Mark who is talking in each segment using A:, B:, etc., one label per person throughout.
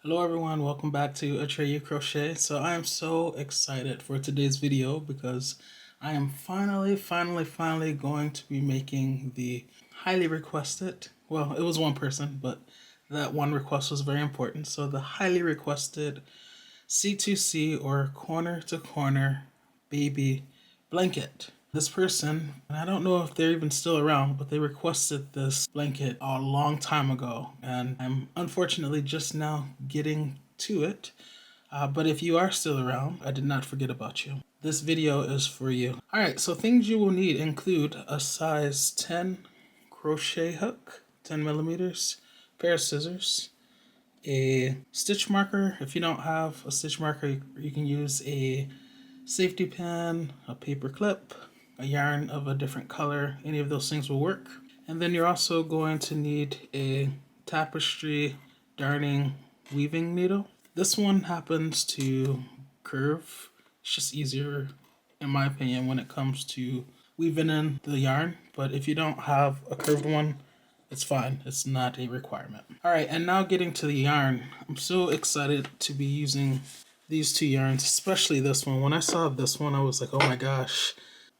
A: Hello everyone, welcome back to Atreyu Crochet. So I am so excited for today's video because I am finally going to be making the highly requested, well, it was one person, but that one request was very important. So the highly requested C2C or corner to corner baby blanket. This person, and I don't know if they're even still around, but they requested this blanket a long time ago, and I'm unfortunately just now getting to it. But if you are still around, I did not forget about you. This video is for you. Alright, so things you will need include a size 10 crochet hook, 10 millimeters, pair of scissors, a stitch marker. If you don't have a stitch marker, you can use a safety pin, a paper clip, a yarn of a different color. Any of those things will work. And then you're also going to need a tapestry darning weaving needle. This one happens to curve. It's just easier, in my opinion, when it comes to weaving in the yarn. But if you don't have a curved one, it's fine. It's not a requirement. All right, and now getting to the yarn. I'm so excited to be using these two yarns, especially this one. When I saw this one, I was like, oh my gosh,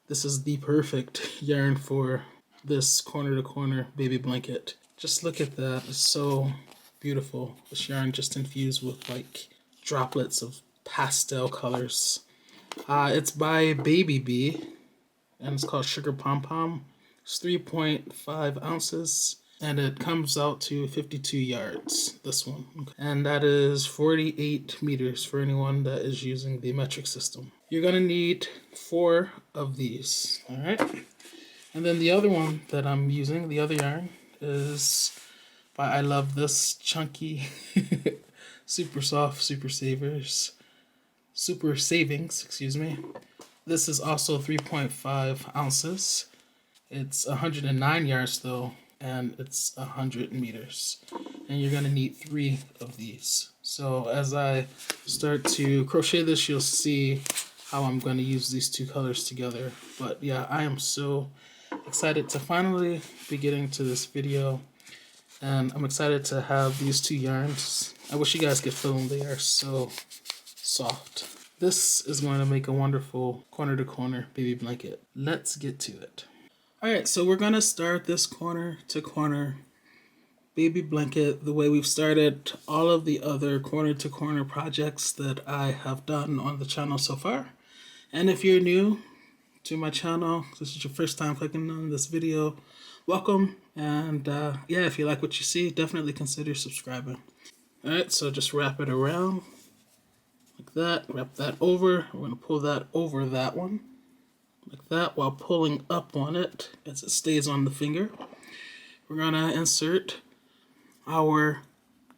A: this is the perfect yarn for this corner to corner baby blanket. Just look at that. It's so beautiful. This yarn just infused with like droplets of pastel colors. It's by Baby Bee, and it's called Sugar Pom Pom. It's 3.5 ounces, and it comes out to 52 yards, this one. Okay. And that is 48 meters for anyone that is using the metric system. You're gonna need 4 of these, all right? And then the other one that I'm using, the other yarn, is by I Love This Chunky Super Soft Super Savings, excuse me. This is also 3.5 ounces. It's 109 yards though, and it's 100 meters. And you're gonna need 3 of these. So as I start to crochet this, you'll see how I'm gonna use these two colors together. But yeah, I am so excited to finally be getting to this video. And I'm excited to have these two yarns. I wish you guys could feel them. They are so soft. This is going to make a wonderful corner to corner baby blanket. Let's get to it. Alright, so we're going to start this corner to corner baby blanket the way we've started all of the other corner to corner projects that I have done on the channel so far. And if you're new to my channel, this is your first time clicking on this video, welcome. And yeah, if you like what you see, definitely consider subscribing. Alright, so just wrap it around like that, wrap that over. We're going to pull that over that one like that while pulling up on it as it stays on the finger. We're going to insert our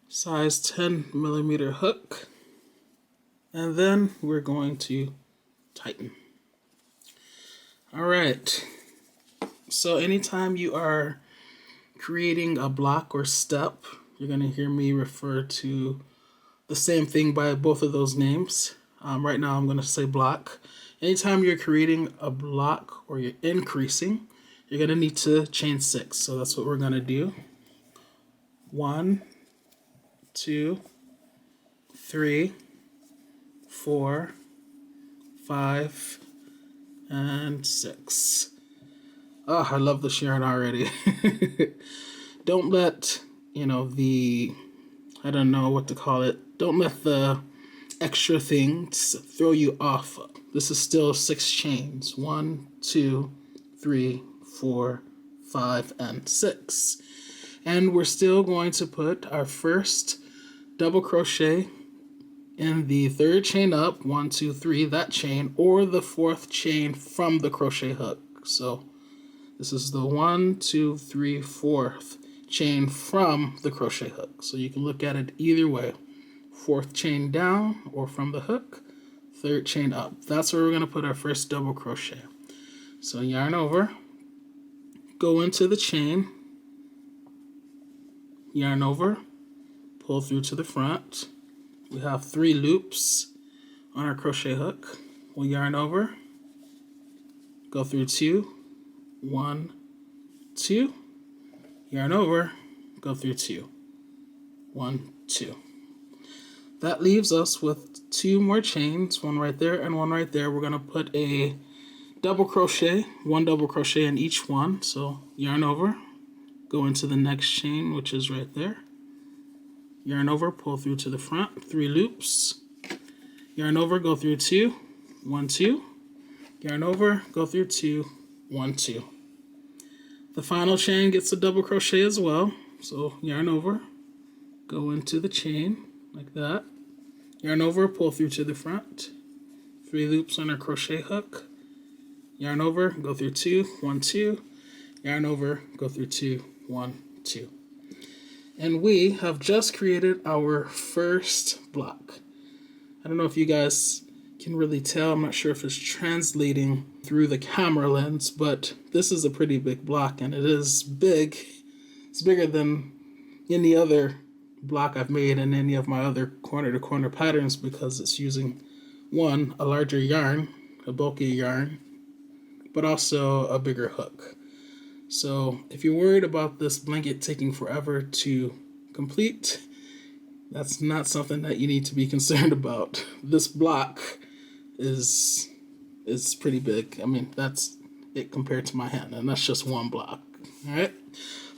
A: size 10 millimeter hook, and then we're going to tighten. All right, so anytime you are creating a block or step, you're going to hear me refer to the same thing by both of those names. Right now I'm going to say block. Anytime you're creating a block or you're increasing, you're going to need to chain 6. So that's what we're going to do. 1, 2, 3, 4, 5, and 6. Oh, I love this yarn already. Don't let, I don't know what to call it. Don't let the extra things throw you off. This is still 6 chains. 1, 2, 3, 4, 5, and 6. And we're still going to put our first double crochet in the 3rd chain up, 1, 2, 3, that chain, or the 4th chain from the crochet hook. So this is the 1, 2, 3, 4th chain from the crochet hook. So you can look at it either way. 4th chain down or from the hook, 3rd chain up. That's where we're going to put our first double crochet. So yarn over, go into the chain, yarn over, pull through to the front. We have 3 loops on our crochet hook. We'll yarn over, go through 2, 1, 2, yarn over, go through 2, 1, 2. That leaves us with 2 more chains, one right there and one right there. We're going to put a double crochet, 1 double crochet in each one. So yarn over, go into the next chain, which is right there. Yarn over, pull through to the front, 3 loops. Yarn over, go through 2, 1, 2. Yarn over, go through 2, 1, 2. The final chain gets a double crochet as well. So yarn over, go into the chain like that. Yarn over, pull through to the front. 3 loops on our crochet hook. Yarn over, go through 2, 1, 2. Yarn over, go through 2, 1, 2. And we have just created our first block. I don't know if you guys can really tell. I'm not sure if it's translating through the camera lens, but this is a pretty big block, and it is big. It's bigger than any other block I've made in any of my other corner-to-corner patterns because it's using, one, a larger yarn, a bulkier yarn, but also a bigger hook. So if you're worried about this blanket taking forever to complete, that's not something that you need to be concerned about. This block is pretty big. I mean, that's it compared to my hand, and that's just one block. All right,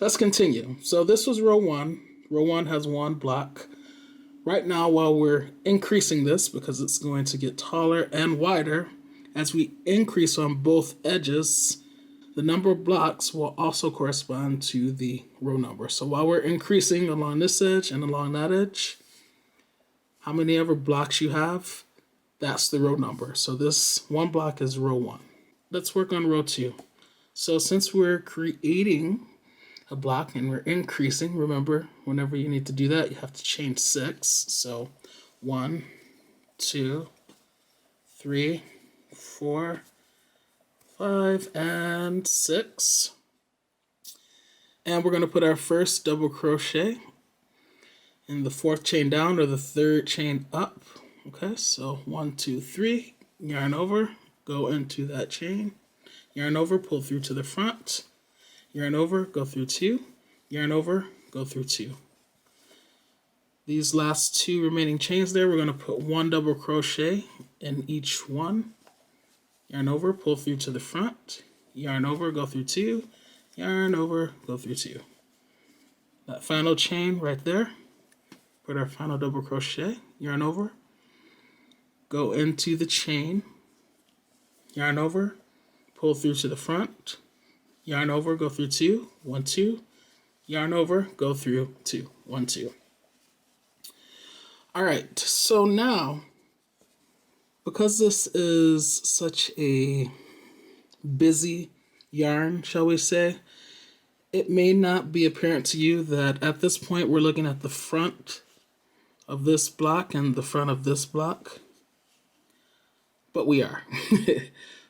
A: let's continue. So this was row 1. Row 1 has 1 block. Right now, while we're increasing this, because it's going to get taller and wider, as we increase on both edges, the number of blocks will also correspond to the row number. So while we're increasing along this edge and along that edge, how many ever blocks you have, that's the row number. So this 1 block is row 1. Let's work on row 2. So since we're creating a block and we're increasing, remember, whenever you need to do that, you have to chain 6. So 1, 2, 3, 4, 5, and 6. And we're going to put our first double crochet in the 4th chain down or the 3rd chain up. Okay, so 1, 2, 3, yarn over, go into that chain, yarn over, pull through to the front, yarn over, go through 2, yarn over, go through 2. These last 2 remaining chains there, we're going to put 1 double crochet in each one. Yarn over, pull through to the front, yarn over, go through 2, yarn over, go through 2. That final chain right there, put our final double crochet, yarn over, go into the chain, yarn over, pull through to the front, yarn over, go through 2, 1, 2, yarn over, go through 2, 1, 2. All right, so now, because this is such a busy yarn, shall we say, it may not be apparent to you that at this point we're looking at the front of this block and the front of this block, but we are.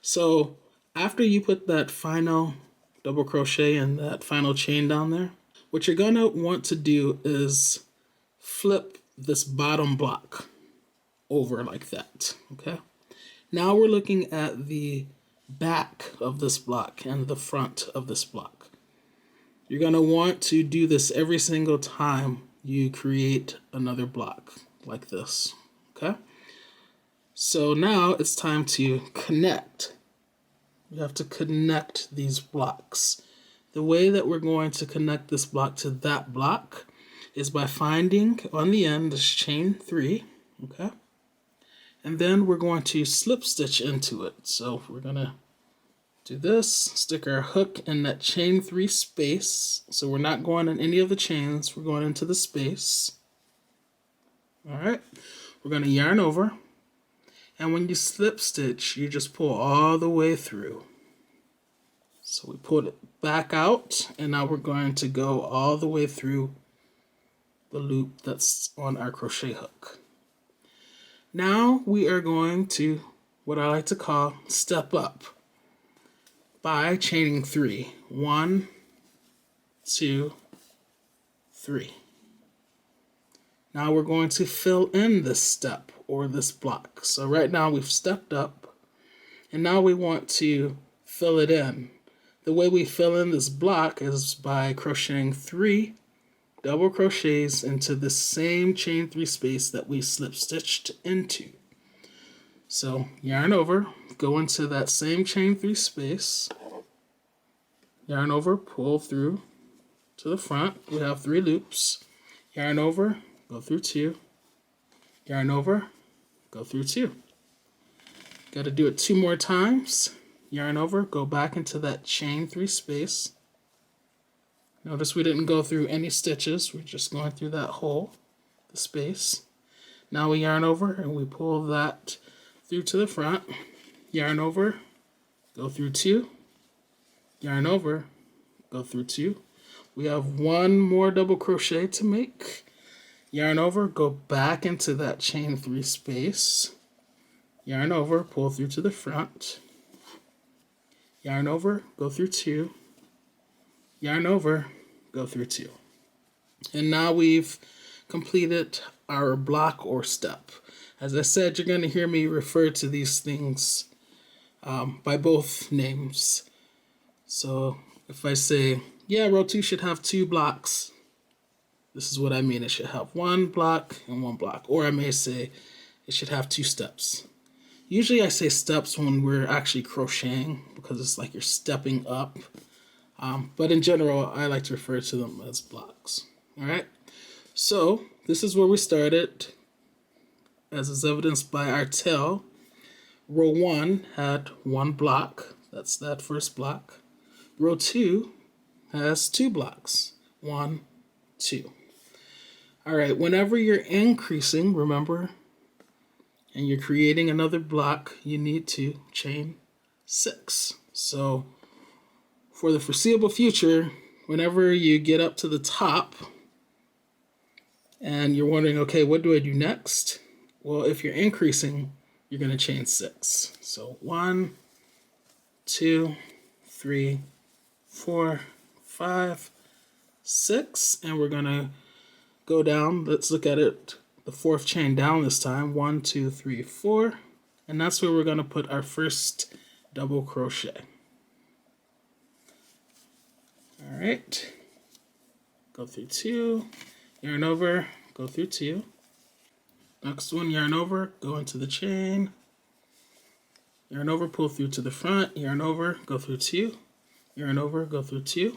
A: So after you put that final double crochet and that final chain down there, what you're gonna want to do is flip this bottom block over like that, okay? Now we're looking at the back of this block and the front of this block. You're gonna want to do this every single time you create another block like this, okay? So now it's time to connect. You have to connect these blocks. The way that we're going to connect this block to that block is by finding on the end this chain 3, okay? And then we're going to slip stitch into it. So we're gonna do this, stick our hook in that chain 3 space. So we're not going in any of the chains, we're going into the space. All right, we're gonna yarn over. And when you slip stitch, you just pull all the way through. So we pulled it back out, and now we're going to go all the way through the loop that's on our crochet hook. Now we are going to, what I like to call, step up by chaining 3. 1, 2, 3. Now we're going to fill in this step or this block. So right now we've stepped up, and now we want to fill it in. The way we fill in this block is by crocheting 3 double crochets into the same chain 3 space that we slip stitched into. So yarn over, go into that same chain 3 space, yarn over, pull through to the front. We have 3 loops. Yarn over, go through 2, yarn over, go through 2. Got to do it 2 more times. Yarn over, go back into that chain 3 space. Notice we didn't go through any stitches, we're just going through that hole, the space. Now we yarn over and we pull that through to the front. Yarn over, go through 2, yarn over, go through 2. We have 1 more double crochet to make. Yarn over, go back into that chain 3 space. Yarn over, pull through to the front. Yarn over, go through 2. Yarn over, go through 2. And now we've completed our block or step. As I said, you're going to hear me refer to these things by both names. So if I say, yeah, row 2 should have 2 blocks, this is what I mean. It should have 1 block and 1 block. Or I may say it should have 2 steps. Usually I say steps when we're actually crocheting because it's like you're stepping up. But in general, I like to refer to them as blocks. All right. So this is where we started, as is evidenced by our tail. Row 1 had 1 block. That's that first block. Row 2 has 2 blocks. 1, 2. All right. Whenever you're increasing, remember, and you're creating another block, you need to chain 6. So for the foreseeable future, whenever you get up to the top and you're wondering, okay, what do I do next? Well, if you're increasing, you're going to chain 6. So 1, 2, 3, 4, 5, 6, and we're going to go down. Let's look at it, the 4th chain down this time. 1, 2, 3, 4, and that's where we're going to put our first double crochet. All right, go through 2, yarn over, go through 2. Next one, yarn over, go into the chain, yarn over, pull through to the front, yarn over, go through 2, yarn over, go through 2,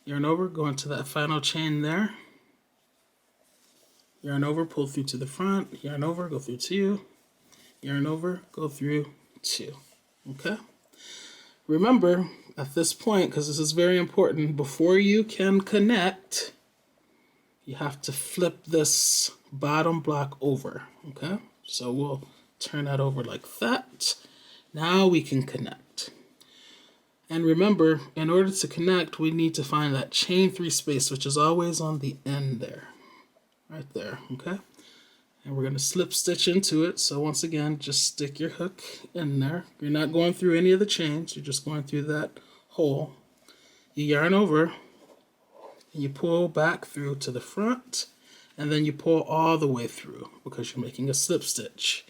A: yarn over, go into that final chain there, yarn over, pull through to the front, yarn over, go through 2, yarn over, go through 2. Okay? Remember, at this point, because this is very important, before you can connect, you have to flip this bottom block over, okay? So we'll turn that over like that. Now we can connect. And remember, in order to connect, we need to find that chain 3 space, which is always on the end there, right there, okay? And we're going to slip stitch into it. So once again, just stick your hook in there. You're not going through any of the chains. You're just going through that hole. You yarn over, and you pull back through to the front, and then you pull all the way through because you're making a slip stitch.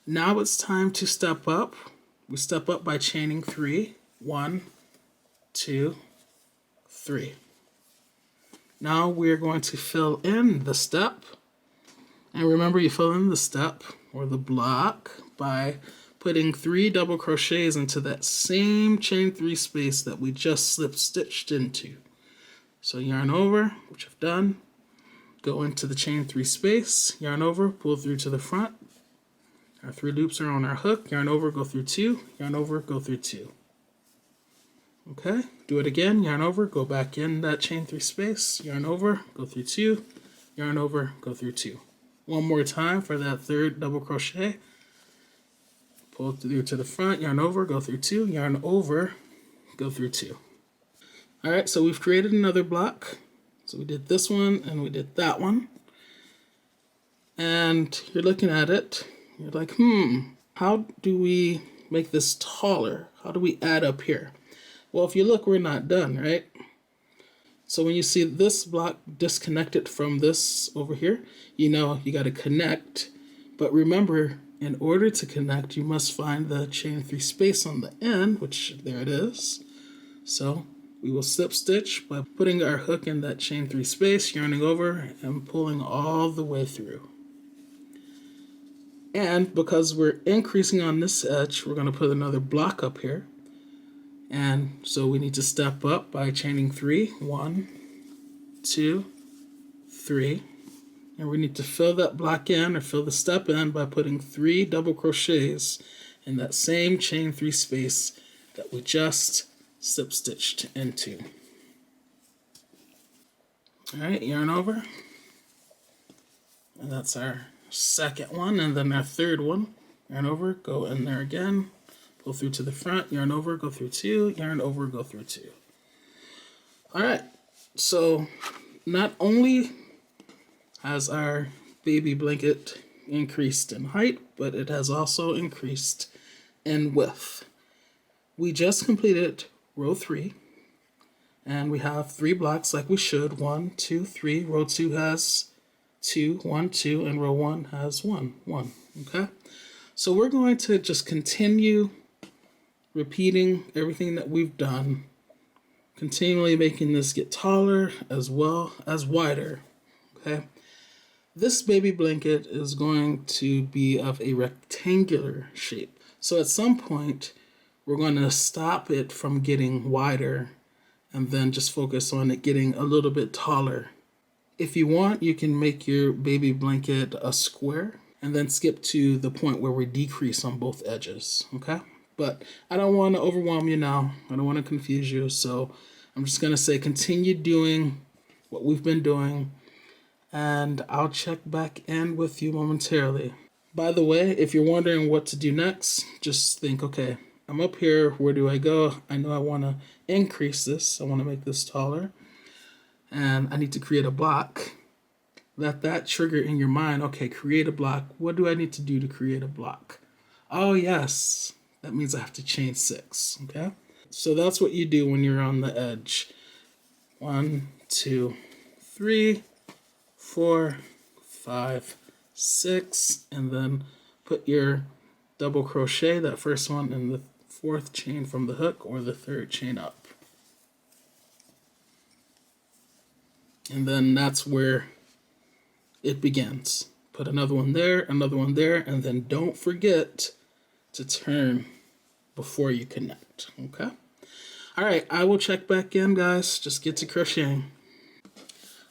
A: Now it's time to step up. We step up by chaining 3. 1, 2, 3. Now we're going to fill in the step. And remember, you fill in the step or the block by putting 3 double crochets into that same chain 3 space that we just slip stitched into. So yarn over, which I've done, go into the chain 3 space, yarn over, pull through to the front. Our 3 loops are on our hook, yarn over, go through 2, yarn over, go through 2. Okay, do it again, yarn over, go back in that chain 3 space, yarn over, go through 2, yarn over, go through 2. One more time for that 3rd double crochet. Pull through to the front, yarn over, go through 2, yarn over, go through 2. All right, so we've created another block. So we did this one and we did that one. And you're looking at it, you're like, how do we make this taller? How do we add up here? Well, if you look, we're not done, right? So when you see this block disconnected from this over here, you know you got to connect. But remember, in order to connect, you must find the chain 3 space on the end, which there it is. So We will slip stitch by putting our hook in that chain 3 space, yarning over, and pulling all the way through. And because we're increasing on this edge, we're going to put another block up here. And so we need to step up by chaining 3. 1, 2, 3. And we need to fill that block in, or fill the step in, by putting 3 double crochets in that same chain 3 space that we just slip stitched into. Alright, yarn over. And that's our second one, and then our third one. Yarn over, go in there again, pull through to the front, yarn over, go through 2, yarn over, go through 2. Alright, so not only has our baby blanket increased in height, but it has also increased in width. We just completed row 3, and we have 3 blocks like we should. 1, 2, 3. Row 2 has 2, 1, 2, and row 1 has 1, 1. Okay? So we're going to just continue repeating everything that we've done, continually making this get taller as well as wider. Okay? This baby blanket is going to be of a rectangular shape. So at some point, we're going to stop it from getting wider and then just focus on it getting a little bit taller. If you want, you can make your baby blanket a square and then skip to the point where we decrease on both edges, okay? But I don't want to overwhelm you now. I don't want to confuse you, so I'm just going to say continue doing what we've been doing, and I'll check back in with you momentarily. By the way, if you're wondering what to do next, just think, okay, I'm up here, where do I go? I know I want to increase this, I want to make this taller, and I need to create a block. Let that trigger in your mind, okay, create a block. What do I need to do to create a block? Oh yes, that means I have to chain 6, okay? So that's what you do when you're on the edge. 1, 2, 3, 4, 5, 6, and then put your double crochet, that first one, in the 4th chain from the hook, or the 3rd chain up. And then that's where it begins. Put another one there, and then don't forget to turn before you connect, okay? All right, I will check back in, guys. Just get to crocheting.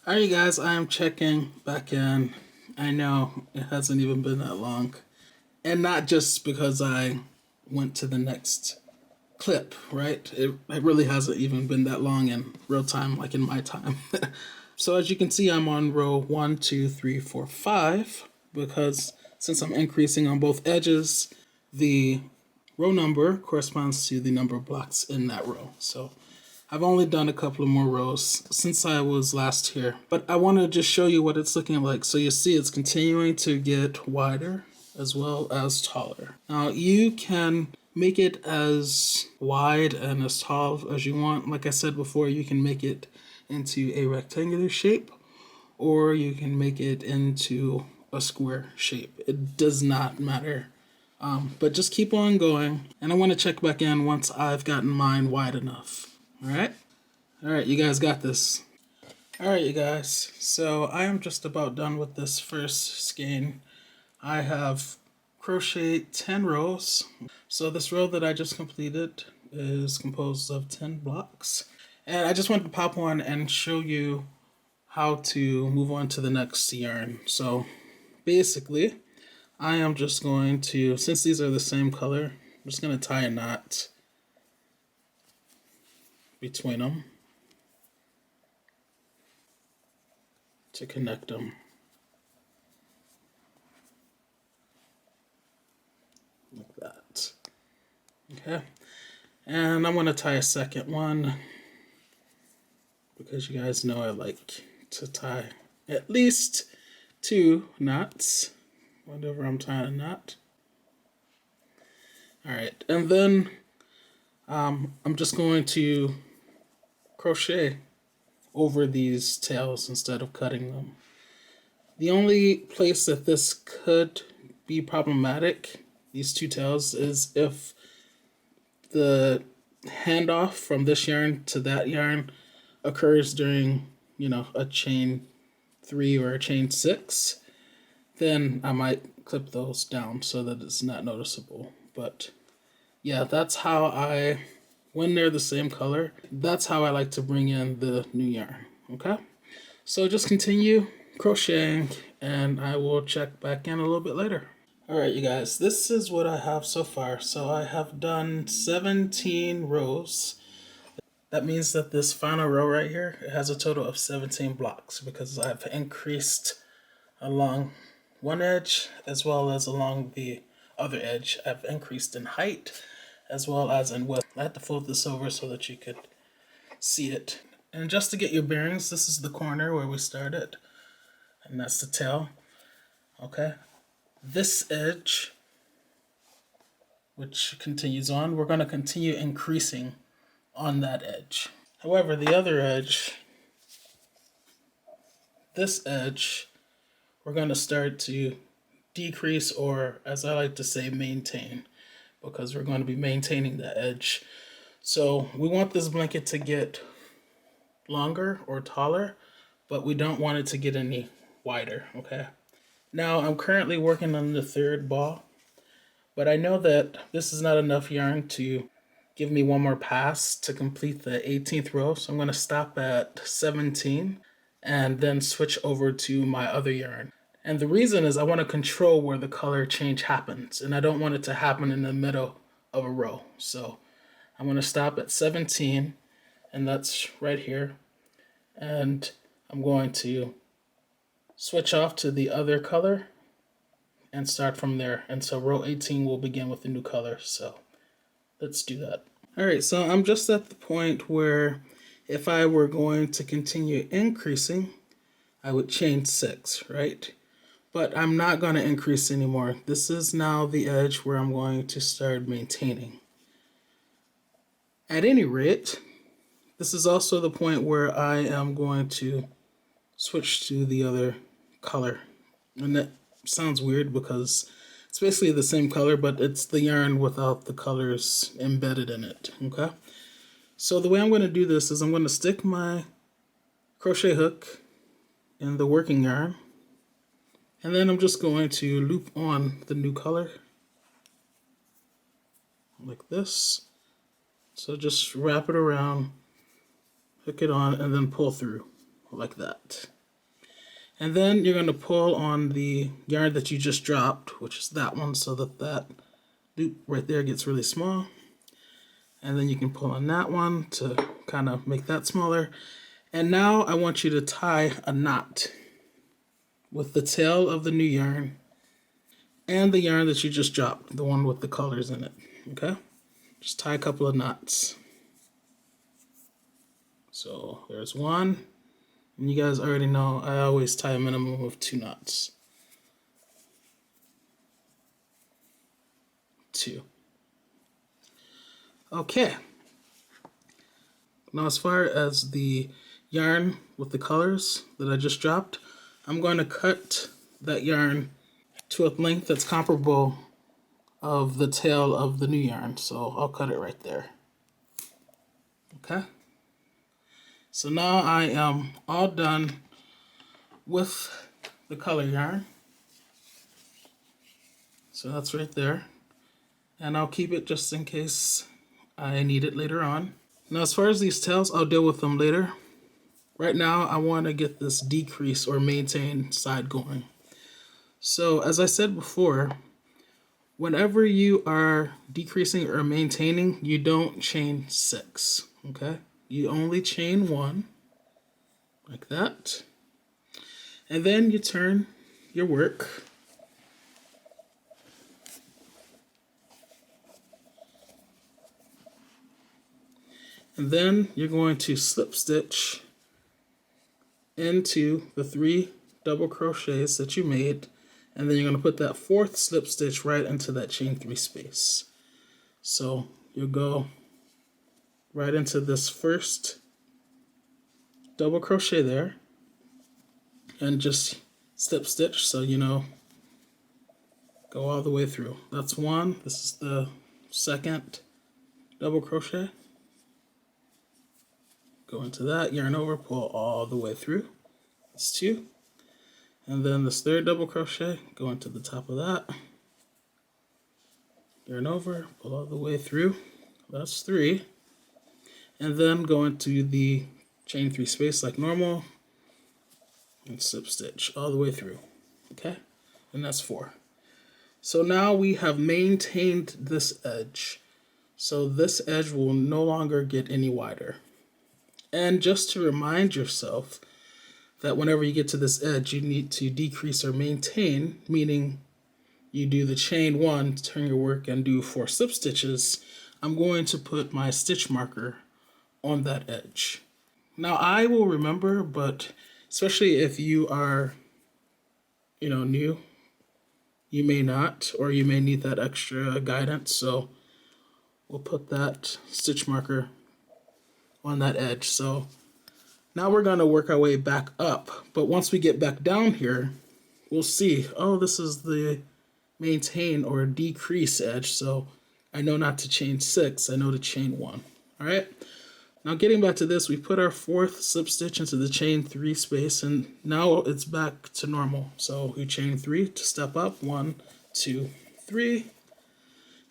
A: All right, guys, I am checking back in. I know it hasn't even been that long. And not just because I went to the next clip, right? It really hasn't even been that long in real time, like in my time. So as you can see, I'm on row 1, 2, 3, 4, 5, because since I'm increasing on both edges, the row number corresponds to the number of blocks in that row. So I've only done a couple of more rows since I was last here, but I want to just show you what it's looking like. So you see it's continuing to get wider as well as taller. Now you can make it as wide and as tall as you want. Like I said before, you can make it into a rectangular shape, or you can make it into a square shape. It does not matter. But just keep on going, and I want to check back in once I've gotten mine wide enough. All right, you guys got this. All right, you guys, so I am just about done with this first skein. I have crocheted 10 rows. So this row that I just completed is composed of 10 blocks. And I just wanted to pop on and show you how to move on to the next yarn. So basically, I am just going to, since these are the same color, I'm just going to tie a knot between them to connect them. Like that. Okay. And I'm going to tie a second one, because you guys know I like to tie at least 2 knots whenever I'm tying a knot. Alright, and then I'm just going to crochet over these tails instead of cutting them. The only place that this could be problematic, these 2 tails, is if the handoff from this yarn to that yarn occurs during, you know, a chain 3 or a chain 6, then I might clip those down so that it's not noticeable. But yeah, that's how when they're the same color, that's how I like to bring in the new yarn. Okay, so just continue crocheting and I will check back in a little bit later. Alright you guys, this is what I have so far. So I have done 17 rows. That means that this final row right here, it has a total of 17 blocks because I've increased along one edge as well as along the other edge. I've increased in height as well as in width. I had to fold this over so that you could see it. And just to get your bearings, this is the corner where we started, and that's the tail. Okay, this edge, which continues on, we're going to continue increasing on that edge. However, the other edge, this edge, we're going to start to decrease, or as I like to say, maintain, because we're going to be maintaining the edge. So we want this blanket to get longer or taller, but we don't want it to get any wider. Okay, now I'm currently working on the 3rd ball, but I know that this is not enough yarn to give me one more pass to complete the 18th row, so I'm going to stop at 17 and then switch over to my other yarn. And the reason is I want to control where the color change happens, and I don't want it to happen in the middle of a row. So I'm going to stop at 17, and that's right here, and I'm going to switch off to the other color and start from there. And so row 18 will begin with the new color. So let's do that. Alright, so I'm just at the point where if I were going to continue increasing, I would chain 6, right? But I'm not going to increase anymore. This is now the edge where I'm going to start maintaining. At any rate, this is also the point where I am going to switch to the other color. And that sounds weird because it's basically the same color, but it's the yarn without the colors embedded in it. Okay, so the way I'm going to do this is I'm going to stick my crochet hook in the working yarn, and then I'm just going to loop on the new color like this. So just wrap it around, hook it on, and then pull through like that. And then you're going to pull on the yarn that you just dropped, which is that one, so that that loop right there gets really small. And then you can pull on that one to kind of make that smaller. And now I want you to tie a knot with the tail of the new yarn and the yarn that you just dropped, the one with the colors in it. Okay? Just tie a couple of knots. So there's one. And you guys already know I always tie a minimum of 2 knots. 2. Okay. Now as far as the yarn with the colors that I just dropped, I'm going to cut that yarn to a length that's comparable of the tail of the new yarn. So I'll cut it right there. Okay. So now I am all done with the color yarn. So that's right there. And I'll keep it just in case I need it later on. Now as far as these tails, I'll deal with them later. Right now I want to get this decrease or maintain side going. So as I said before, whenever you are decreasing or maintaining, you don't chain 6, okay? You only chain 1, like that. And then you turn your work. And then you're going to slip stitch into the 3 double crochets that you made, and then you're going to put that 4th slip stitch right into that chain 3 space. So you'll go right into this first double crochet there and just slip stitch, so you know, go all the way through. That's 1. This is the 2nd double crochet. go into that, yarn over, pull all the way through. That's 2. And then this third double crochet, go into the top of that, yarn over, pull all the way through. That's 3. And then go into the chain 3 space like normal and slip stitch all the way through. Okay, and that's 4. So now we have maintained this edge. So this edge will no longer get any wider. And just to remind yourself that whenever you get to this edge, you need to decrease or maintain, meaning you do the chain 1, turn your work, and do 4 slip stitches. I'm going to put my stitch marker on that edge. Now I will remember, but especially if you are, new, you may not, or you may need that extra guidance. So we'll put that stitch marker on that edge. So now we're going to work our way back up. But once we get back down here, we'll see, oh, this is the maintain or decrease edge. So I know not to chain 6, I know to chain 1. All right. Now getting back to this, we put our 4th slip stitch into the chain 3 space, and now it's back to normal. So we chain 3 to step up, 1, 2, 3,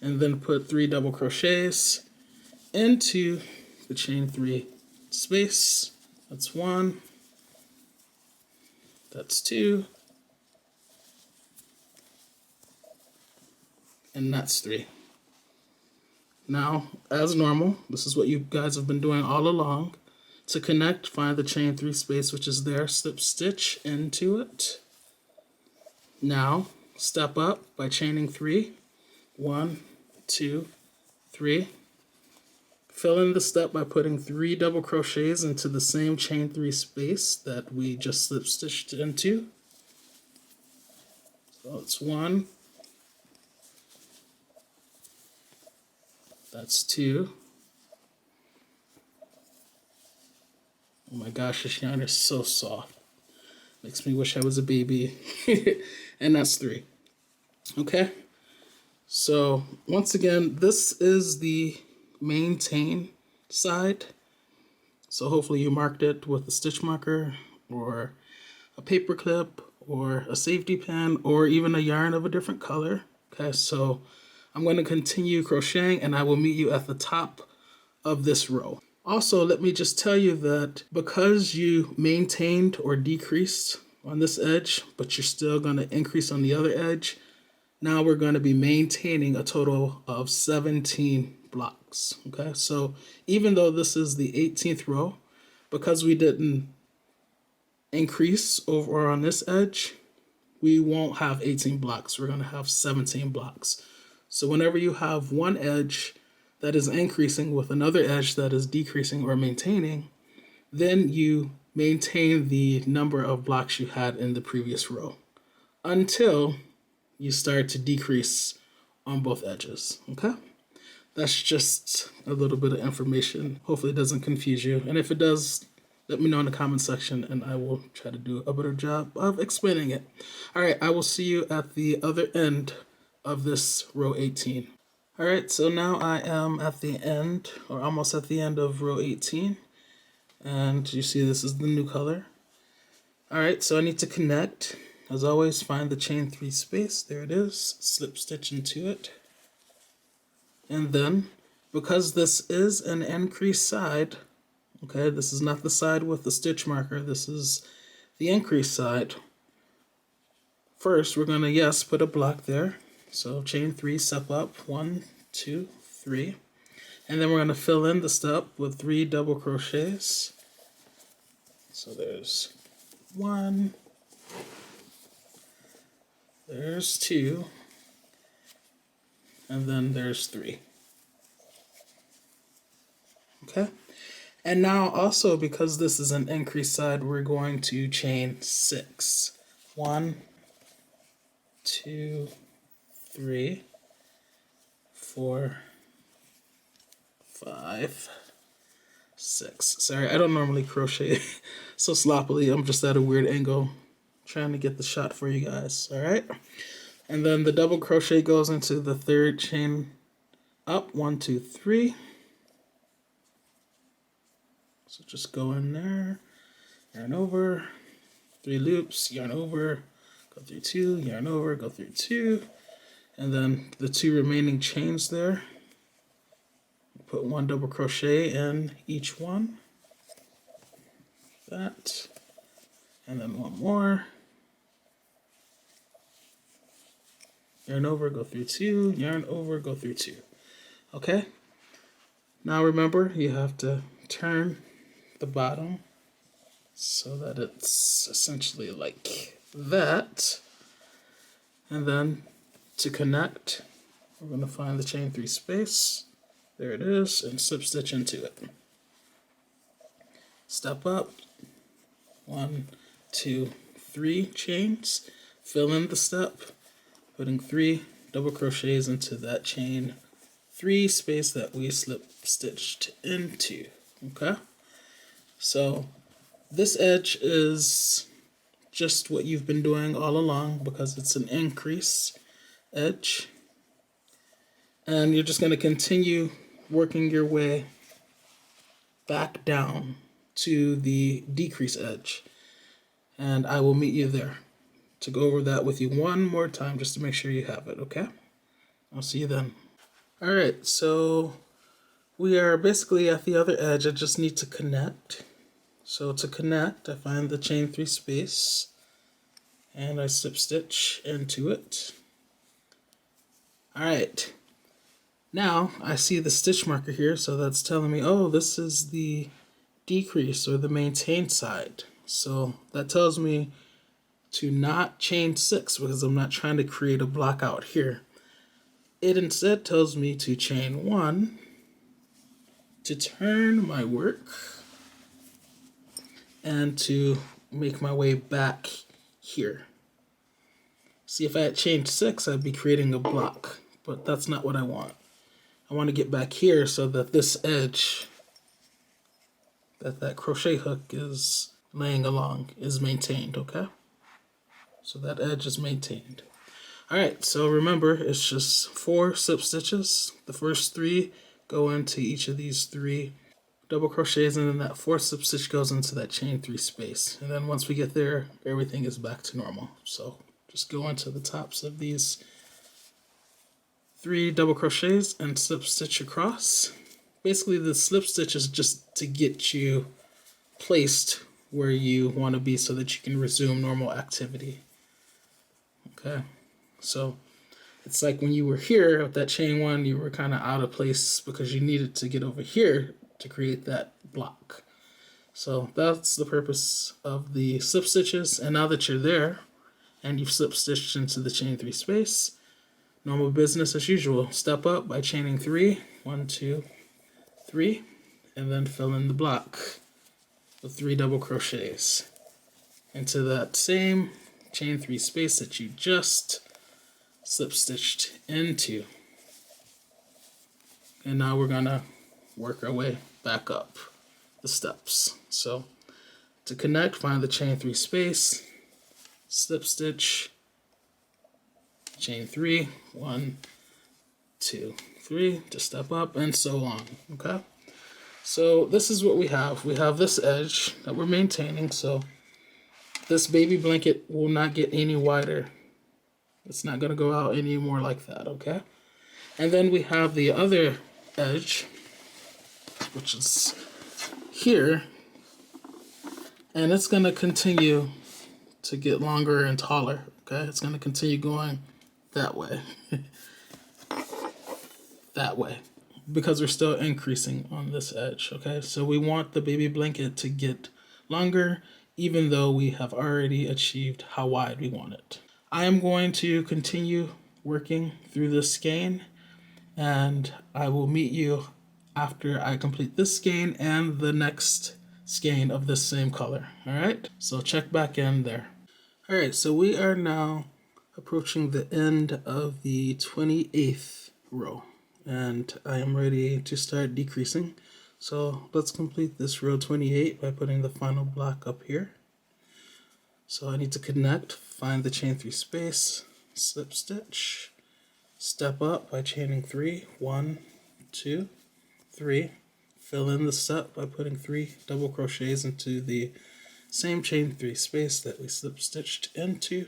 A: and then put 3 double crochets into the chain 3 space. That's 1, that's 2, and that's 3. Now, as normal, this is what you guys have been doing all along. To connect, find the chain 3 space, which is there, slip stitch into it. Now, step up by chaining 3. 1, 2, 3. Fill in the step by putting 3 double crochets into the same chain 3 space that we just slip stitched into. So it's 1. That's 2. Oh my gosh, this yarn is so soft. Makes me wish I was a baby. And that's 3. Okay. So once again, this is the maintain side. So hopefully you marked it with a stitch marker or a paper clip or a safety pin or even a yarn of a different color. Okay, so I'm going to continue crocheting and I will meet you at the top of this row. Also, let me just tell you that because you maintained or decreased on this edge, but you're still going to increase on the other edge, now we're going to be maintaining a total of 17 blocks. Okay, so even though this is the 18th row, because we didn't increase over on this edge, we won't have 18 blocks. We're going to have 17 blocks. So whenever you have one edge that is increasing with another edge that is decreasing or maintaining, then you maintain the number of blocks you had in the previous row until you start to decrease on both edges. Okay? That's just a little bit of information. Hopefully it doesn't confuse you. And if it does, let me know in the comment section and I will try to do a better job of explaining it. All right, I will see you at the other end of this row 18. All right, so now I am at the end, or almost at the end of row 18. And you see this is the new color. All right, so I need to connect. As always, find the chain 3 space. There it is. Slip stitch into it. And then, because this is an increased side, okay, this is not the side with the stitch marker. This is the increased side. First, we're going to, yes, put a block there. So chain 3, step up, 1, 2, 3. And then we're going to fill in the step with 3 double crochets. So there's 1, there's 2, and then there's 3. Okay? And now also, because this is an increased side, we're going to chain 6. 1, 2, 3, 4, 5, 6. Sorry, I don't normally crochet so sloppily. I'm just at a weird angle trying to get the shot for you guys. All right. And then the double crochet goes into the third chain up. 1, 2, 3. So just go in there, yarn over, 3 loops, yarn over, go through 2, yarn over, go through 2, and then the 2 remaining chains there, put 1 double crochet in each one, that, and then 1 more, yarn over, go through 2, yarn over, go through 2. Okay? Now remember, you have to turn the bottom so that it's essentially like that. And then to connect, we're going to find the chain 3 space. There it is, and slip stitch into it. Step up, 1, 2, 3 chains, fill in the step, putting 3 double crochets into that chain 3 space that we slip stitched into. Okay, so this edge is just what you've been doing all along because it's an increase edge, and you're just going to continue working your way back down to the decrease edge, and I will meet you there to go over that with you one more time just to make sure you have it. Okay, I'll see you then. Alright, so we are basically at the other edge. I just need to connect. So to connect, I find the chain 3 space and I slip stitch into it. Alright, now I see the stitch marker here, so that's telling me, oh, this is the decrease or the maintain side. So that tells me to not chain 6 because I'm not trying to create a block out here. It instead tells me to chain 1 to turn my work and to make my way back here. See, if I had chained 6, I'd be creating a block, but that's not what I want. I want to get back here so that this edge that crochet hook is laying along is maintained, okay? So that edge is maintained. Alright, so remember, it's just 4 slip stitches. The first 3 go into each of these 3 double crochets, and then that 4th slip stitch goes into that chain 3 space. And then once we get there, everything is back to normal. So just go into the tops of these 3 double crochets and slip stitch across. Basically, the slip stitch is just to get you placed where you want to be so that you can resume normal activity. Okay. So it's like when you were here with that chain 1, you were kind of out of place because you needed to get over here to create that block. So that's the purpose of the slip stitches. And now that you're there and you've slip stitched into the chain 3 space, normal business as usual. Step up by chaining 3, 1, 2, 3, and then fill in the block with 3 double crochets into that same chain 3 space that you just slip stitched into. And now we're gonna work our way back up the steps. So to connect, find the chain 3 space, slip stitch, chain 3, 1, 2, 3 to step up, and so on. Okay, so this is what we have. We have this edge that we're maintaining, so this baby blanket will not get any wider. It's not going to go out any more like that, okay? And then we have the other edge, which is here, and it's going to continue to get longer and taller, okay? It's going to continue going that way, that way, because we're still increasing on this edge, okay? So we want the baby blanket to get longer, even though we have already achieved how wide we want it. I am going to continue working through this skein, and I will meet you after I complete this skein and the next skein of this same color. Alright, so check back in there. Alright, so we are now approaching the end of the 28th row, and I am ready to start decreasing. So let's complete this row 28 by putting the final block up here. So I need to connect, find the chain 3 space, slip stitch, step up by chaining 3, 1, 2, 3, fill in the step by putting 3 double crochets into the same chain 3 space that we slip stitched into.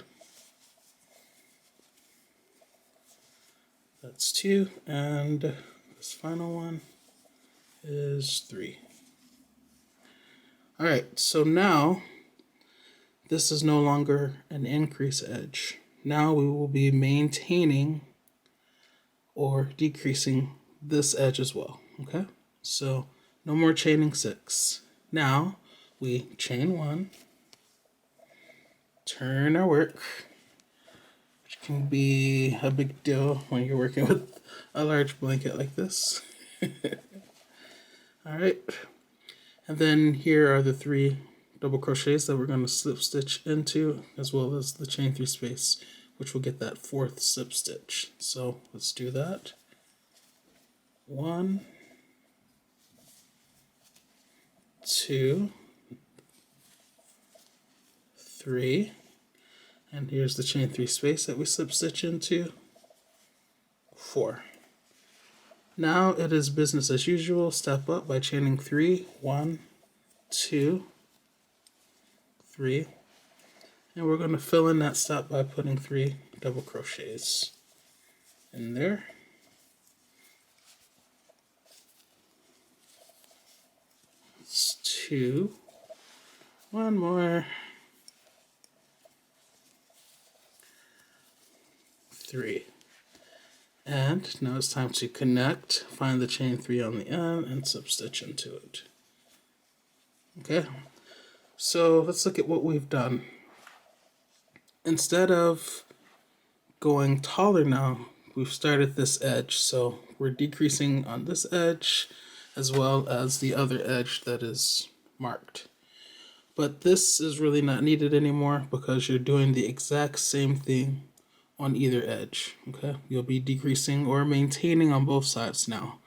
A: That's 2, and this final one is 3. Alright, so now this is no longer an increase edge. Now we will be maintaining or decreasing this edge as well, okay? So no more chaining 6. Now we chain 1, turn our work, which can be a big deal when you're working with a large blanket like this. Alright, and then here are the 3 double crochets that we're going to slip stitch into, as well as the chain 3 space, which will get that 4th slip stitch. So let's do that. 1, 2, 3, and here's the chain 3 space that we slip stitch into. 4. Now it is business as usual. Step up by chaining 3. 1, 2, 3, and we're going to fill in that step by putting 3 double crochets in there. It's 2, 1 more, 3. And now it's time to connect, find the chain 3 on the end, and slip stitch into it. Okay, so let's look at what we've done. Instead of going taller now, we've started this edge, so we're decreasing on this edge as well as the other edge that is marked. But this is really not needed anymore because you're doing the exact same thing on either edge, okay? You'll be decreasing or maintaining on both sides now.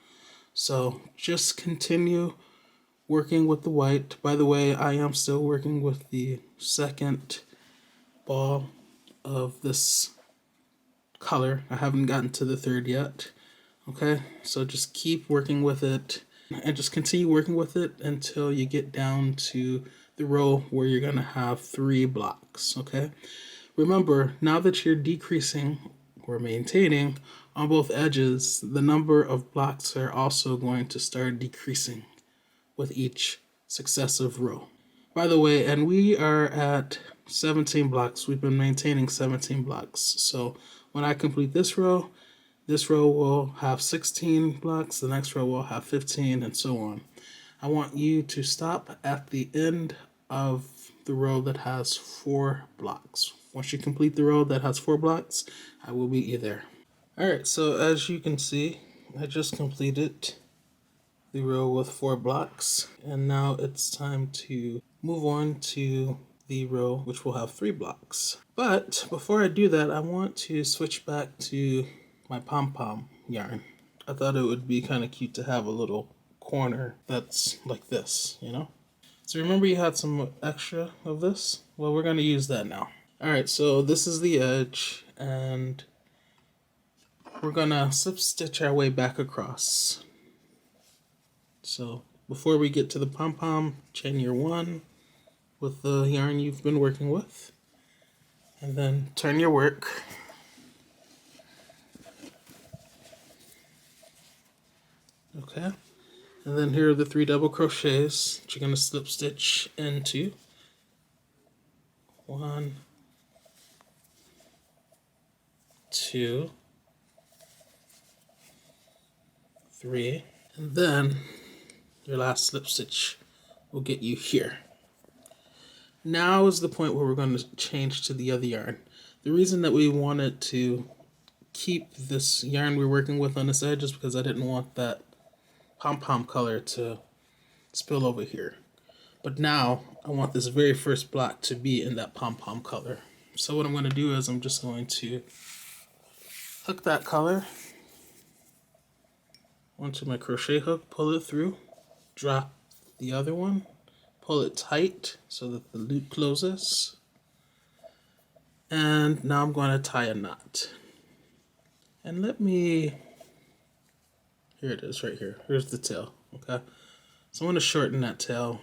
A: So just continue working with the white. By the way, I am still working with the second ball of this color. I haven't gotten to the third yet, okay? So just keep working with it and just continue working with it until you get down to the row where you're gonna have 3 blocks, okay? Remember, now that you're decreasing or maintaining on both edges, the number of blocks are also going to start decreasing with each successive row. By the way, and we are at 17 blocks. We've been maintaining 17 blocks. So when I complete this row will have 16 blocks, the next row will have 15, and so on. I want you to stop at the end of the row that has 4 blocks. Once you complete the row that has 4 blocks, I will meet you there. Alright, so as you can see, I just completed the row with 4 blocks, and now it's time to move on to the row which will have 3 blocks. But before I do that, I want to switch back to my pom-pom yarn. I thought it would be kind of cute to have a little corner that's like this, you know? So remember you had some extra of this? Well, we're going to use that now. Alright, so this is the edge, and we're going to slip stitch our way back across. So before we get to the pom-pom, chain your 1 with the yarn you've been working with, and then turn your work. Okay, and then here are the 3 double crochets that you're going to slip stitch into. 1, 2, 3, and then your last slip stitch will get you here. Now is the point where we're going to change to the other yarn. The reason that we wanted to keep this yarn we're working with on this edge is because I didn't want that pom-pom color to spill over here. But now I want this very first block to be in that pom-pom color. So what I'm going to do is I'm just going to hook that color onto my crochet hook, pull it through, drop the other one, pull it tight so that the loop closes, and now I'm going to tie a knot. And let me, here it is right here, here's the tail, okay? So I'm going to shorten that tail.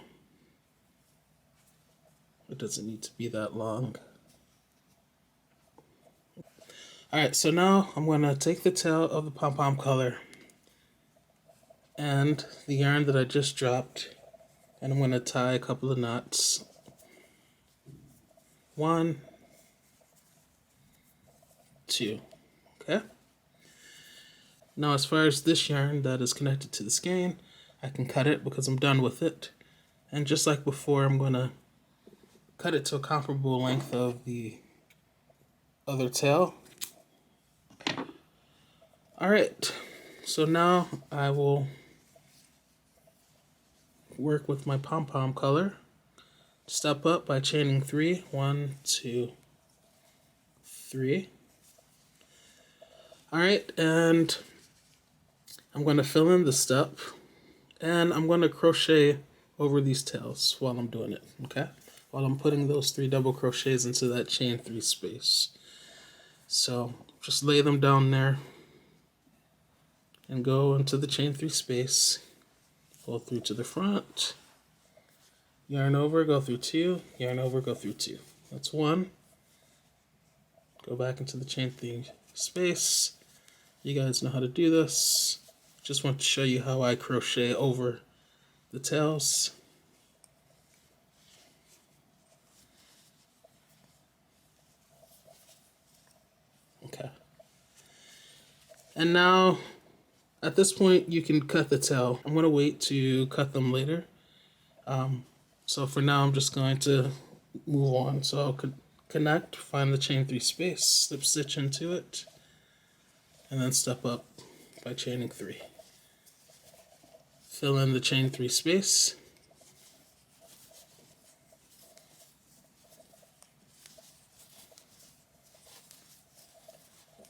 A: It doesn't need to be that long. Alright, so now I'm going to take the tail of the pom-pom color and the yarn that I just dropped, and I'm going to tie a couple of knots. 1, 2. Okay? Now as far as this yarn that is connected to the skein, I can cut it because I'm done with it. And just like before, I'm going to cut it to a comparable length of the other tail. Alright, so now I will work with my pom-pom color. Step up by chaining 3. 1, 2, 3. Alright, and I'm going to fill in the step, and I'm going to crochet over these tails while I'm doing it, okay? While I'm putting those 3 double crochets into that chain 3 space. So just lay them down there and go into the chain 3 space. Go through to the front, yarn over, go through 2, yarn over, go through 2. That's 1. Go back into the chain 3 space. You guys know how to do this. Just want to show you how I crochet over the tails. Okay. And now, at this point, you can cut the tail. I'm going to wait to cut them later. So for now, I'm just going to move on. So I'll connect, find the chain 3 space, slip stitch into it, and then step up by chaining 3. Fill in the chain 3 space.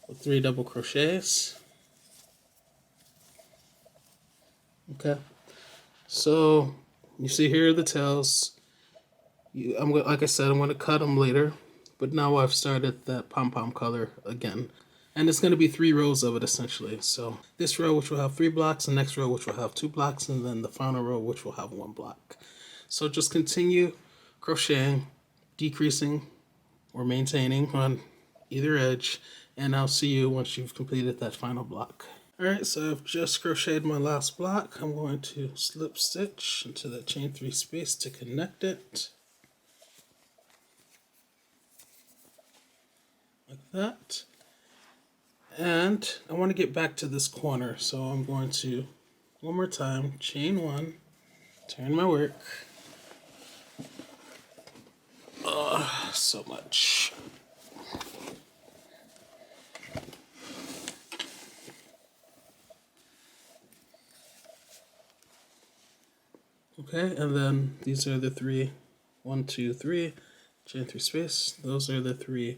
A: With 3 double crochets. Okay, so you see here are the tails. Like I said, I'm going to cut them later, but now I've started that pom-pom color again. And it's going to be 3 rows of it essentially. So this row which will have 3 blocks, the next row which will have 2 blocks, and then the final row which will have 1 block. So just continue crocheting, decreasing or maintaining on either edge, and I'll see you once you've completed that final block. Alright, so I've just crocheted my last block. I'm going to slip stitch into that chain 3 space to connect it. Like that. And I want to get back to this corner, so I'm going to, one more time, chain 1, turn my work. So much. Okay, and then these are the 3, 1, 2, 3, chain 3 space. Those are the 3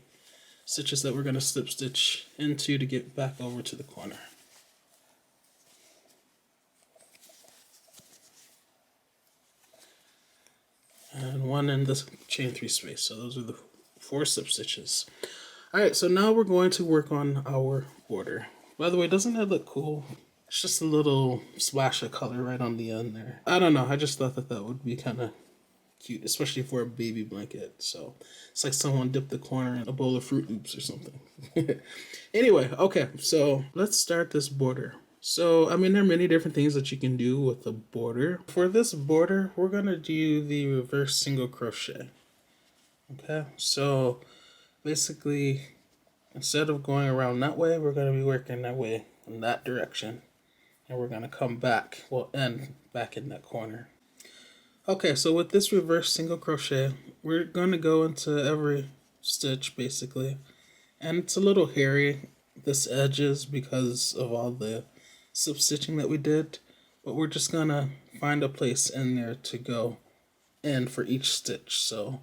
A: stitches that we're going to slip stitch into to get back over to the corner. And 1 in the chain 3 space. So those are the 4 slip stitches. Alright, so now we're going to work on our border. By the way, doesn't that look cool? It's just a little splash of color right on the end there. I don't know, I just thought that that would be kind of cute, especially for a baby blanket. So it's like someone dipped the corner in a bowl of Fruit Loops or something. Anyway, okay, so let's start this border. So, I mean, there are many different things that you can do with a border. For this border, we're going to do the reverse single crochet. Okay, so basically, instead of going around that way, we're going to be working that way in that direction. And we're going to come back, well, end back in that corner. Okay, so with this reverse single crochet, we're going to go into every stitch basically. And it's a little hairy, this edges, because of all the slip stitching that we did. But we're just going to find a place in there to go in for each stitch. So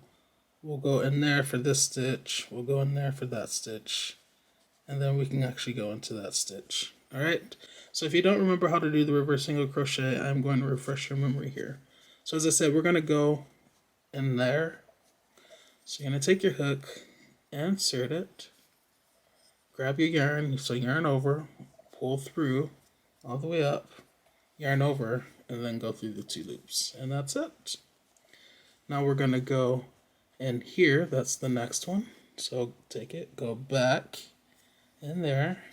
A: we'll go in there for this stitch, we'll go in there for that stitch, and then we can actually go into that stitch. Alright, so if you don't remember how to do the reverse single crochet, I'm going to refresh your memory here. So as I said, we're going to go in there. So you're going to take your hook, insert it, grab your yarn, so yarn over, pull through all the way up, yarn over, and then go through the 2 loops, and that's it. Now we're going to go in here, that's the next one. So take it, go back in there,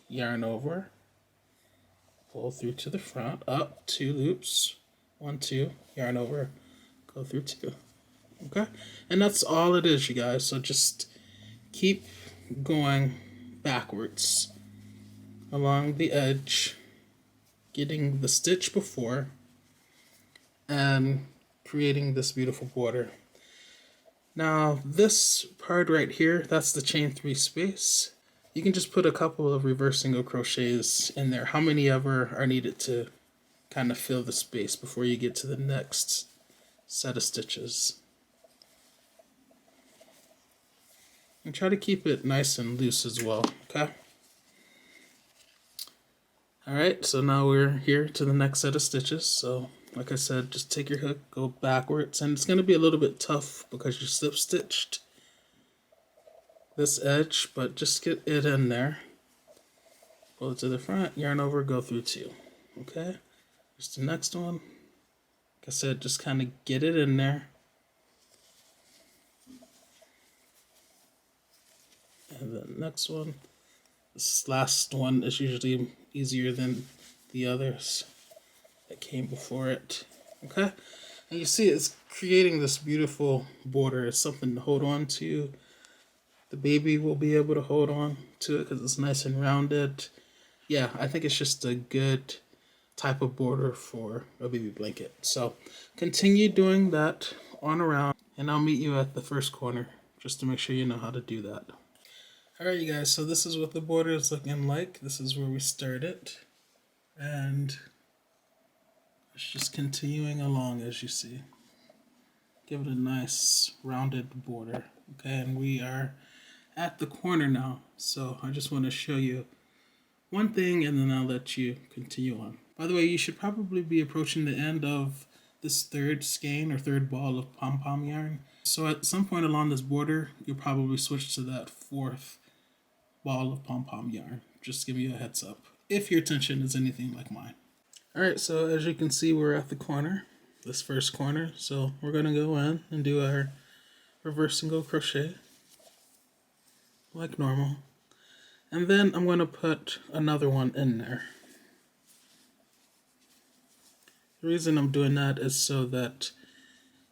A: yarn over, pull through to the front, up 2 loops, 1, 2, yarn over, go through 2. Okay, and that's all it is, you guys. So just keep going backwards along the edge, getting the stitch before, and creating this beautiful border. Now this part right here, that's the chain 3 space. You can just put a couple of reverse single crochets in there, how many ever are needed to kind of fill the space before you get to the next set of stitches. And try to keep it nice and loose as well, okay? Alright, so now we're here to the next set of stitches. So like I said, just take your hook, go backwards, and it's going to be a little bit tough because you slip stitched this edge, but just get it in there. Pull it to the front, yarn over, go through 2. Okay, here's the next one. Like I said, just kind of get it in there. And the next one, this last one is usually easier than the others that came before it. Okay, and you see it's creating this beautiful border. It's something to hold on to. The baby will be able to hold on to it because it's nice and rounded. Yeah, I think it's just a good type of border for a baby blanket. So continue doing that on around, and I'll meet you at the first corner just to make sure you know how to do that. Alright, you guys, so this is what the border is looking like. This is where we started, and it's just continuing along as you see. Give it a nice rounded border. Okay, and we are at the corner now, so I just want to show you one thing and then I'll let you continue on. By the way, you should probably be approaching the end of this third skein or third ball of pom-pom yarn. So at some point along this border, you'll probably switch to that 4th ball of pom-pom yarn. Just give you a heads up if your tension is anything like mine. Alright, so as you can see, we're at the corner, this first corner. So we're going to go in and do our reverse single crochet like normal. And then I'm going to put another one in there. The reason I'm doing that is so that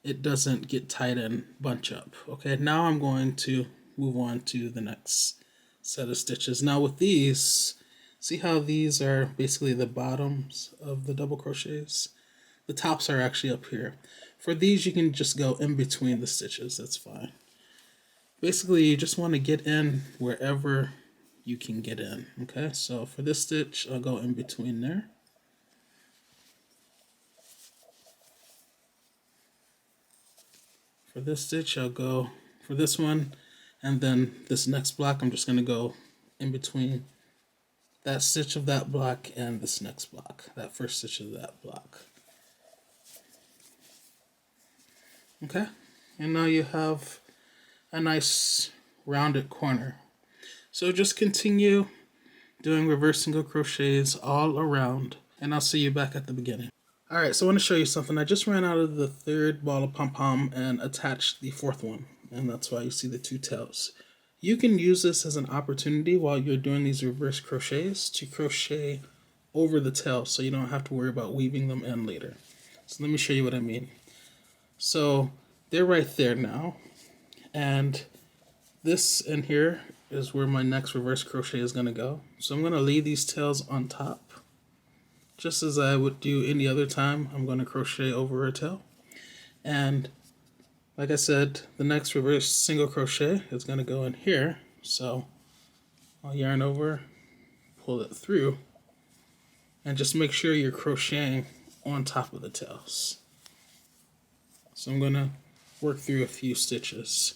A: it doesn't get tight and bunch up. Okay, now I'm going to move on to the next set of stitches. Now with these, see how these are basically the bottoms of the double crochets? The tops are actually up here. For these, you can just go in between the stitches, that's fine. Basically, you just want to get in wherever you can get in. Okay, so for this stitch, I'll go in between there. For this stitch, I'll go for this one, and then this next block, I'm just going to go in between that stitch of that block and this next block, that first stitch of that block. Okay, and now you have a nice rounded corner. So just continue doing reverse single crochets all around, and I'll see you back at the beginning. Alright, so I want to show you something. I just ran out of the 3rd ball of pom-pom and attached the 4th one, and that's why you see the 2 tails. You can use this as an opportunity while you're doing these reverse crochets to crochet over the tails so you don't have to worry about weaving them in later. So let me show you what I mean. So they're right there now, and this in here is where my next reverse crochet is going to go. So I'm going to leave these tails on top. Just as I would do any other time, I'm going to crochet over a tail. And like I said, the next reverse single crochet is going to go in here. So I'll yarn over, pull it through, and just make sure you're crocheting on top of the tails. So I'm going to work through a few stitches.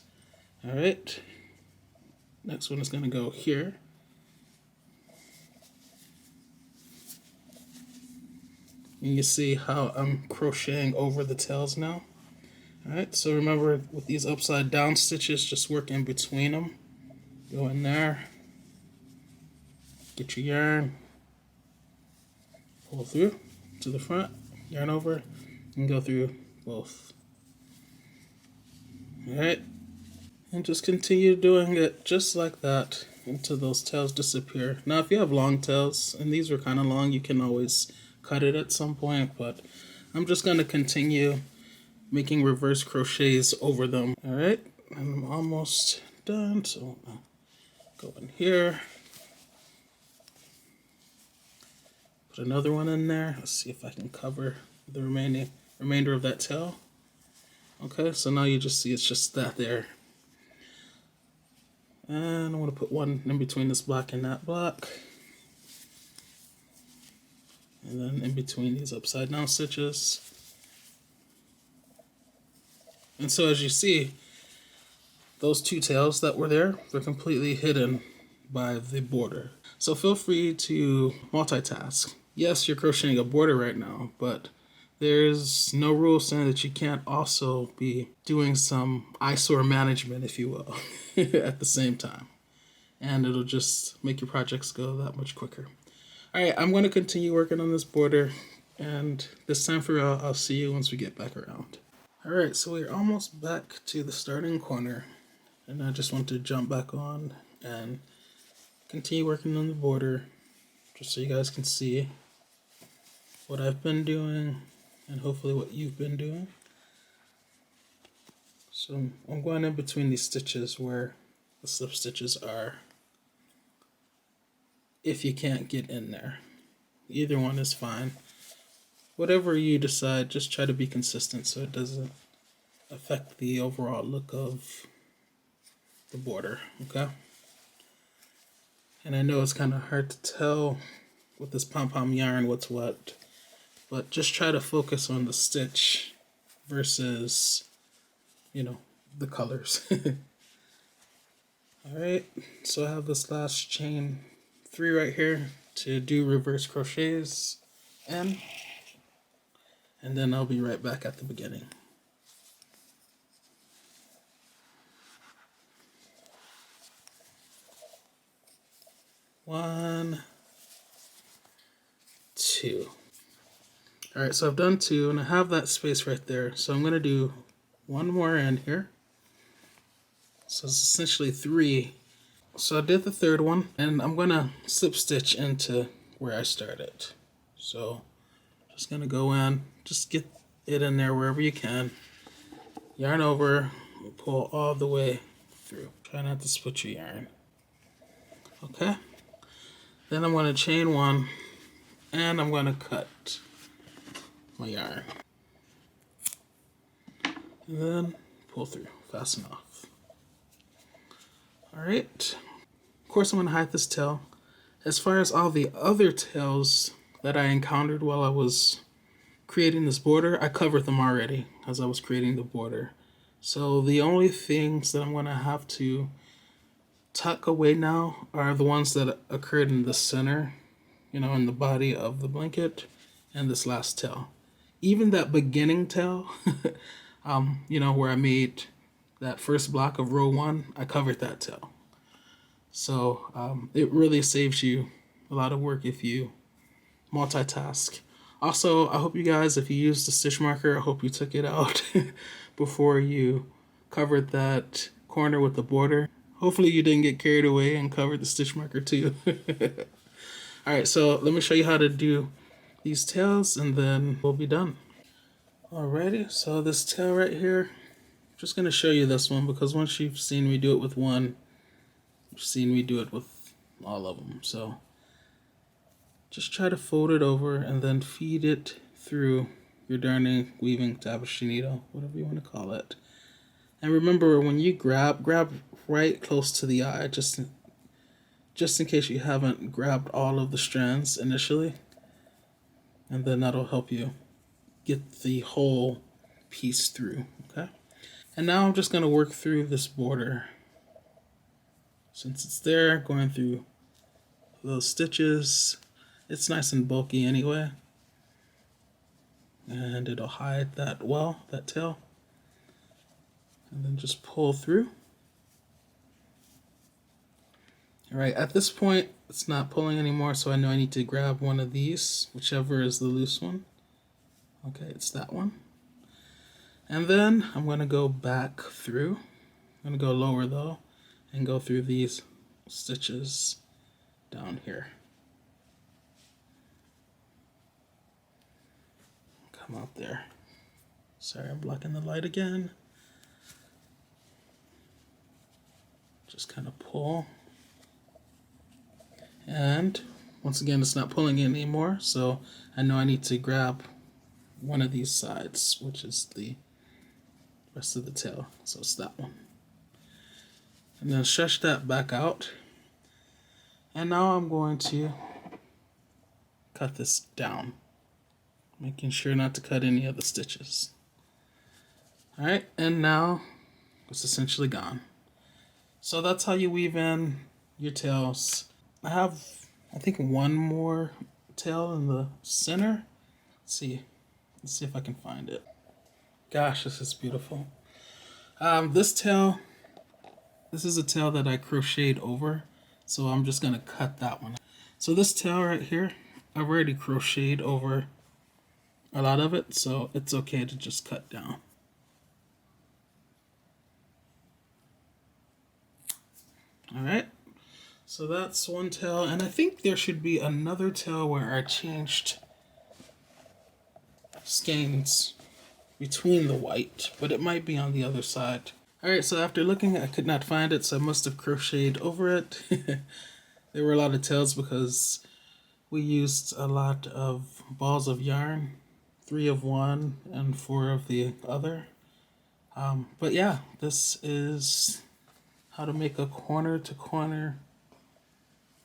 A: Alright, next one is going to go here. And you see how I'm crocheting over the tails now. Alright, so remember with these upside down stitches, just work in between them. Go in there, get your yarn, pull through, to the front, yarn over, and go through both. Alright, and just continue doing it just like that until those tails disappear. Now if you have long tails, and these are kind of long, you can always cut it at some point, but I'm just going to continue making reverse crochets over them. Alright, I'm almost done, so I'll go in here, put another one in there. Let's see if I can cover the remainder of that tail. Okay, so now you just see it's just that there. And I want to put one in between this block and that block. And then in between these upside down stitches. And so as you see, those two tails that were there, they're completely hidden by the border. So feel free to multitask. Yes, you're crocheting a border right now, but there's no rule saying that you can't also be doing some eyesore management, if you will, at the same time. And it'll just make your projects go that much quicker. Alright, I'm going to continue working on this border, and this time for real, I'll see you once we get back around. Alright, so we're almost back to the starting corner, and I just want to jump back on and continue working on the border, just so you guys can see what I've been doing, and hopefully what you've been doing. So I'm going in between these stitches where the slip stitches are, if you can't get in there. Either one is fine. Whatever you decide, just try to be consistent so it doesn't affect the overall look of the border, okay? And I know it's kind of hard to tell with this pom-pom yarn what's what, but just try to focus on the stitch versus, you know, the colors. Alright, so I have this last chain 3 right here to do reverse crochets in, and then I'll be right back at the beginning. One, two. Alright, so I've done 2 and I have that space right there. So I'm going to do one more in here. So it's essentially 3. So I did the 3rd one and I'm going to slip stitch into where I started. So just going to go in, just get it in there wherever you can. Yarn over, pull all the way through. Try not to split your yarn. Okay. Then I'm going to chain 1 and I'm going to cut my yarn. And then pull through, fasten off. Alright. Of course I'm going to hide this tail. As far as all the other tails that I encountered while I was creating this border, I covered them already as I was creating the border. So the only things that I'm going to have to tuck away now are the ones that occurred in the center, you know, in the body of the blanket, and this last tail. Even that beginning tail, you know, where I made that first block of row 1, I covered that tail. So it really saves you a lot of work if you multitask. Also, I hope you guys, if you used the stitch marker, I hope you took it out before you covered that corner with the border. Hopefully you didn't get carried away and covered the stitch marker too. Alright, so let me show you how to do these tails and then we'll be done. Alrighty, so this tail right here, I'm just going to show you this one because once you've seen me do it with one, you've seen me do it with all of them. So just try to fold it over and then feed it through your darning, weaving, tapestry needle, whatever you want to call it. And remember, when you grab right close to the eye, just in case you haven't grabbed all of the strands initially, and then that'll help you get the whole piece through, okay? And now I'm just going to work through this border. Since it's there, going through those stitches, it's nice and bulky anyway, and it'll hide that tail, and then just pull through. Alright, at this point it's not pulling anymore, so I know I need to grab one of these, whichever is the loose one, Okay, it's that one. And then I'm going to go back through. I'm going to go lower though and go through these stitches down here. Come out there. Sorry, I'm blocking the light again. Just kind of pull. And once again, it's not pulling in anymore, so I know I need to grab one of these sides, which is the rest of the tail. So it's that one. And then stretch that back out. And now I'm going to cut this down, making sure not to cut any of the stitches. Alright, and now it's essentially gone. So that's how you weave in your tails. I have, I think, one more tail in the center. Let's see if I can find it. Gosh, this is beautiful. This is a tail that I crocheted over, so I'm just gonna cut that one. So this tail right here, I've already crocheted over a lot of it, so it's okay to just cut down. Alright, so that's one tail, and I think there should be another tail where I changed skeins between the white, but it might be on the other side. Alright, so after looking, I could not find it, so I must have crocheted over it. There were a lot of tails because we used a lot of balls of yarn, 3 of one and 4 of the other. But yeah, this is how to make a corner to corner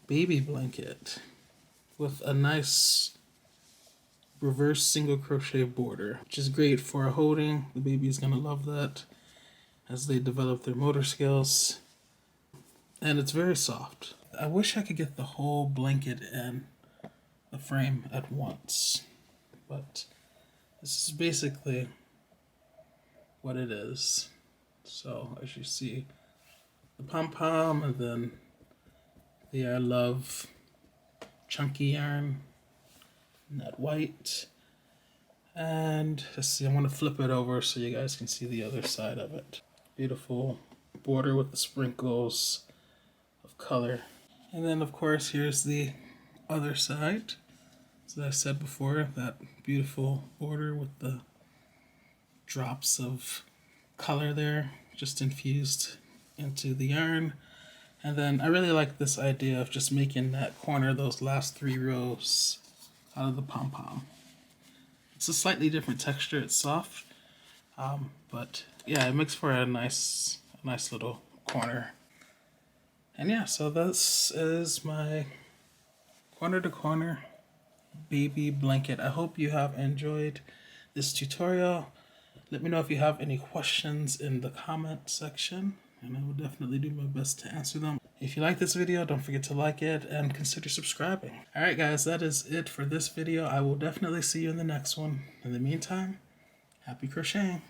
A: baby blanket with a nice reverse single crochet border, which is great for holding. The baby's gonna love that as they develop their motor skills. And it's very soft. I wish I could get the whole blanket in the frame at once, but this is basically what it is. So as you see, the pom-pom, and then the I love chunky yarn in that white. And let's see, I'm going to flip it over so you guys can see the other side of it. Beautiful border with the sprinkles of color. And then of course here's the other side. As I said before, that beautiful border with the drops of color there just infused into the yarn. And then I really like this idea of just making that corner, those last 3 rows, out of the pom-pom. It's a slightly different texture, it's soft, but yeah, it makes for a nice little corner. And yeah, so this is my corner to corner baby blanket. I hope you have enjoyed this tutorial. Let me know if you have any questions in the comment section, and I will definitely do my best to answer them. If you like this video, don't forget to like it and consider subscribing. Alright guys, that is it for this video. I will definitely see you in the next one. In the meantime, happy crocheting.